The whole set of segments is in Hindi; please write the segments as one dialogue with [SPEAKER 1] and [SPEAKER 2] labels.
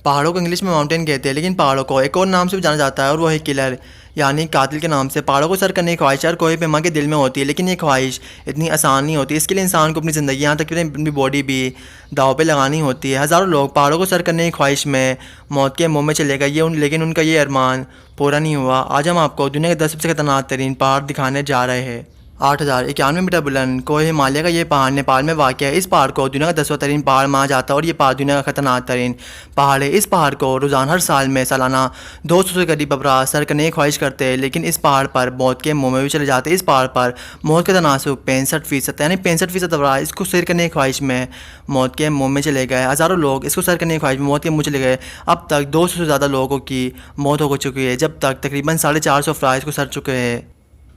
[SPEAKER 1] पहाड़ों को इंग्लिश में माउंटेन कहते हैं, लेकिन पहाड़ों को एक और नाम से भी जाना जाता है और वो है किलर यानी कातिल के नाम से। पहाड़ों को सर करने की ख्वाहिश हर कोई पेमा के दिल में होती है, लेकिन ये ख्वाहिश इतनी आसान नहीं होती। इसके लिए इंसान को अपनी ज़िंदगी, यहाँ तक कि अपनी बॉडी भी दाव पे लगानी होती है। हज़ारों लोग पहाड़ों को सर करने की ख्वाहिश में मौत के मुँह में चले गए, लेकिन उनका ये अरमान पूरा नहीं हुआ। आज हम आपको दुनिया के 10 सबसे खतरनाक तरीन पहाड़ दिखाने जा रहे हैं। 8091 मीटर बुलंद कोह हिमालय का ये पहाड़ नेपाल में वाक़ है। इस पहाड़ को दुनिया का 10वां तरीन पहाड़ माना जाता है और ये पहाड़ दुनिया का खतरनाक तरीन पहाड़ है। इस पहाड़ को रोज़ाना हर साल में सालाना 200 से करीब अफराद सर करने की ख्वाहिश करते हैं, लेकिन इस पहाड़ पर मौत के मुँह में भी चले जाते हैं। इस पहाड़ पर मौत का तनासुब 65% यानी 65% अफराद इसको सर करने की ख्वाहिश में मौत के मुँह में चले गए। हज़ारों लोग इसको सर करने की ख्वाहिश में मौत के मुँह चले गए। अब तक 200 से ज़्यादा लोगों की मौत हो चुकी है, जब तक तकरीबन 450 अफराद इसको सर चुके हैं।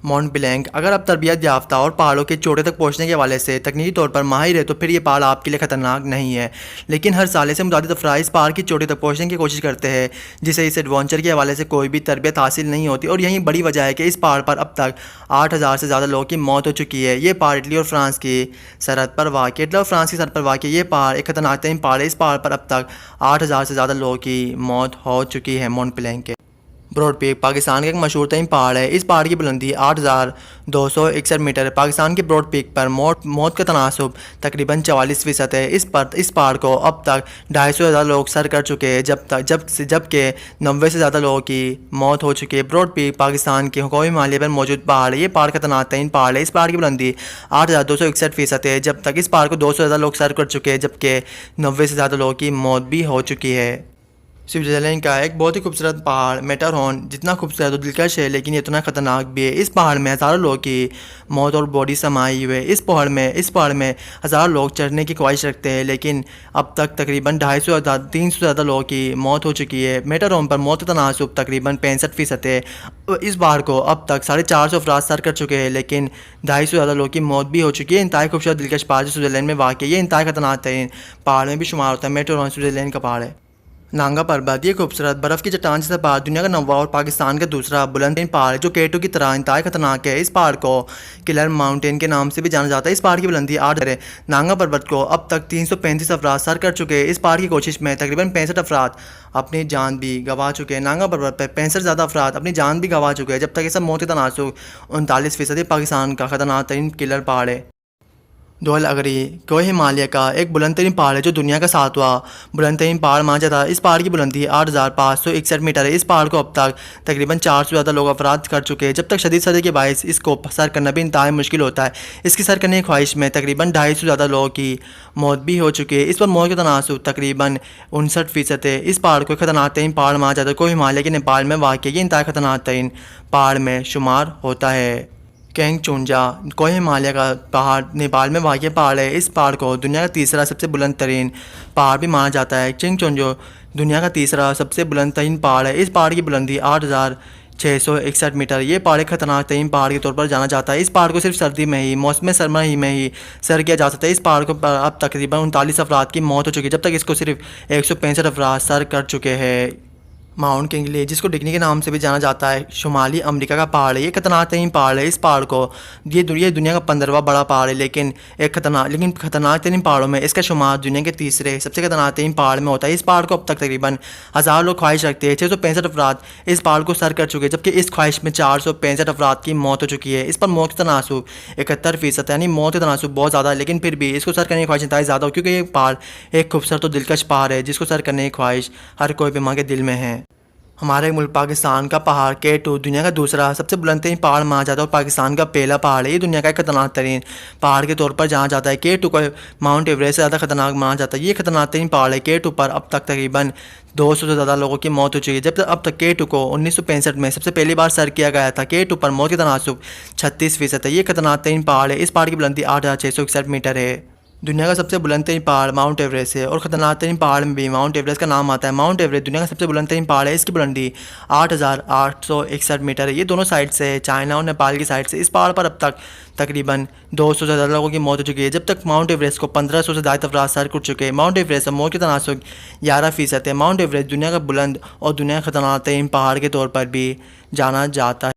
[SPEAKER 1] माउंट ब्लैंक अगर आप तरबियत याफ्ता और पहाड़ों के चोटी तक पहुंचने के हवाले से तकनीकी तौर पर माहिर है तो फिर ये पहाड़ आपके लिए खतरनाक नहीं है, लेकिन हर साल से मुताबिक अफराद इस पहाड़ की चोटी तक पहुंचने की कोशिश करते हैं, जिसे इस एडवेंचर के हवाले से कोई भी तरबियत हासिल नहीं होती। और यही बड़ी वजह है कि इस पहाड़ पर अब तक 8000 से ज़्यादा लोगों की मौत हो चुकी है। ये पहाड़ इटली और फ्रांस की सरहद पर वाक़ है। इटली और फ्रांस की सरहद पर वाक़ ये पहाड़ एक खतरनाक तरीन पहाड़ है। इस पहाड़ पर अब तक 8000 से ज़्यादा लोगों की मौत हो चुकी है। Mount Blanc Broad Peak Pakistan का एक मशहूर तरीन पहाड़ है। इस पहाड़ की बुलंदी 8261 मीटर है। पाकिस्तान के ब्रॉड पीक पर मौत का तनासुब तकरीबन 44% है। इस पहाड़ को अब तक 250 से ज़्यादा लोग सर कर चुके हैं, जबकि 90 से ज़्यादा लोगों की मौत हो चुकी है। ब्रॉड पीक पाकिस्तान के हुकूमी हिमालय पर मौजूद पहाड़ है। ये पहाड़ खतरनाक तरीन पहाड़ है। इस पहाड़ की बुलंदी 8261% है। जब तक इस पहाड़ को 200 से ज़्यादा लोग सर कर चुके हैं, जबकि 90 से ज़्यादा लोगों की मौत भी हो चुकी है। स्विट्ज़रलैंड का एक बहुत ही खूबसूरत पहाड़ मैटरहॉर्न जितना खूबसूरत और दिलकश है, लेकिन ये इतना खतरनाक भी है। इस पहाड़ में हज़ारों लोगों की मौत और बॉडी समाई हुई है। इस पहाड़ में हज़ारों लोग चढ़ने की ख्वाहिश रखते हैं, लेकिन अब तक तकरीबन 250 से ज़्यादा लोगों की मौत हो चुकी है। मैटरहॉर्न पर मौत का तनासुब तकरीबन 65% है। इस पहाड़ को अब तक 450 अफराद सर कर चुके हैं, लेकिन 250 से ज़्यादा लोगों की मौत भी हो चुकी है। इंतहाई खूबसूरत दिलकश पहाड़ जो स्विट्ज़रलैंड में वाक़ है, ये इंतहाई खतरनाक तरीन पहाड़ में भी शुमार होता है। मैटरहॉर्न स्विट्ज़रलैंड का पहाड़ है। नांगा पर्वत ये खूबसूरत बर्फ़ की चट्टान जैसा पहाड़ दुनिया का 9वां और पाकिस्तान का दूसरा बुलंद पहाड़ है, जो K2 की तरह इंतहाई खतरनाक है। इस पहाड़ को किलर माउंटेन के नाम से भी जाना जाता है। इस पहाड़ की बुलंदी 8 है। नांगा पर्वत को अब तक 335 अफराद सर कर चुके हैं। इस पहाड़ की कोशिश में तकरीबन 65 अफराद अपनी जान भी गंवा चुके हैं। नांगा पर्वत पर 65 ज़्यादा अफराद अपनी जान भी गंवा चुके हैं। जब तक ये सब मौत के तनासुब 39% पाकिस्तान का खतरनाक तरीन किलर पहाड़ है। दोहल अगरी कोह हिमालय का एक बुलंद तरीन पहाड़ है, जो दुनिया का 7वां बुलंद तरीन पहाड़ माना जाता है। इस पहाड़ की बुलंदी 8561 मीटर है। इस पहाड़ को अब तक तकरीबन 400 से ज़्यादा लोग अफराद कर चुके हैं। जब तक शदीद सर्दी के बायस इसको सर करना भी इंतहाई मुश्किल होता है। इसकी सर करने की ख्वाहिश में तकरीबन 250 से ज़्यादा लोगों की मौत भी हो चुकी है। इस पर मौत का तनासुब तकरीबन 59% है। इस पहाड़ को खतरनाक तरीन पहाड़ माना जाता है। कोह हिमालय के नेपाल में वाक़ है। ये इंतहाई खतरनाक तरीन पहाड़ में शुमार होता है। कैंगचुंजा कोह हिमालय का पहाड़ नेपाल में वाक़ पहाड़ है। इस पहाड़ को दुनिया का तीसरा सबसे बुलंद तरीन पहाड़ भी माना जाता है। कैंगचुंजो दुनिया का तीसरा सबसे बुलंद तरीन पहाड़ है। इस पहाड़ की बुलंदी 8661 मीटर। ये पहाड़ एक खतरनाक तरीन पहाड़ के तौर पर जाना जाता है। इस पहाड़ को सिर्फ सर्दी में ही, मौसम सरमा ही में ही सर किया जा सकता है। इस पहाड़ को अब तकरीबन 39 अफराद की मौत हो चुकी है, जब तक इसको सिर्फ 165 अफराद सर कर चुके हैं। माउंट किंगली जिसको डिग्नी के नाम से भी जाना जाता है, शुमाली अमेरिका का पहाड़ है। ये खतरनाक तरीन पहाड़ है। इस पहाड़ को ये दुनिया का 15वां बड़ा पहाड़ है, लेकिन खतरनाक तरीन पहाड़ों में इसका शुमार दुनिया के तीसरे सबसे खतरनाक तरीन पहाड़ में होता है। इस पहाड़ को अब तक तकरीबन 1000 लोग ख्वाहिश रखते हैं। 665 अफराद इस पहाड़ को सर कर चुके हैं, जबकि इस ख्वाहिश में 465 अफराद की मौत हो चुकी है। इस पर मौत का तनासुब 71% यानी मौत का तनासुब बहुत ज़्यादा है, लेकिन फिर भी इसको सर करने की ख्वाहिश इंतहाई ज़्यादा हो, क्योंकि ये पहाड़ एक खूबसूरत और दिलकश पहाड़ है, जिसको सर करने की ख्वाहिश हर कोई पेमा के दिल में है। हमारे मुल्क पाकिस्तान का पहाड़ K2 दुनिया का दूसरा सबसे बुलंद तरीन पहाड़ माना जाता है और पाकिस्तान का पहला पहाड़ है। ये दुनिया का एक खतरनाक तरीन पहाड़ के तौर पर जाना जाता है। K2 को माउंट एवरेस्ट से ज़्यादा खतरनाक माना जाता है। ये खतरनाक तरीन पहाड़ है। K2 पर अब तक तकरीबन 200 से ज़्यादा लोगों की मौत हो चुकी है। जब तक अब तक K2 को 1965 में सबसे पहली बार सर किया गया था। K2 पर मौत के तनासुब 36% है। ये खतरनाक तरीन पहाड़ है। इस पहाड़ की बुलंदी 8661 मीटर है। दुनिया का सबसे बुलंद तरीन पहाड़ माउंट एवरेस्ट है और खतरनाक तरीन पहाड़ में भी माउंट एवरेस्ट का नाम आता है। माउंट एवरेस्ट दुनिया का सबसे बुलंद तरीन पहाड़ है। इसकी बुलंदी 8861 मीटर है। ये दोनों साइड से, चाइना और नेपाल की साइड से, इस पहाड़ पर अब तक तकरीबन 200 से ज़्यादा लोगों की मौत हो चुकी है। जब तक माउंट एवरेस्ट को 1500 से ज़्यादा अफराद सर कर चुके हैं। माउंट एवरेस्ट मौत के तनासुब 11% है। माउंट एवरेस्ट दुनिया का बुलंद और दुनिया का खतरनाक तरीन पहाड़ के तौर पर भी जाना जाता है।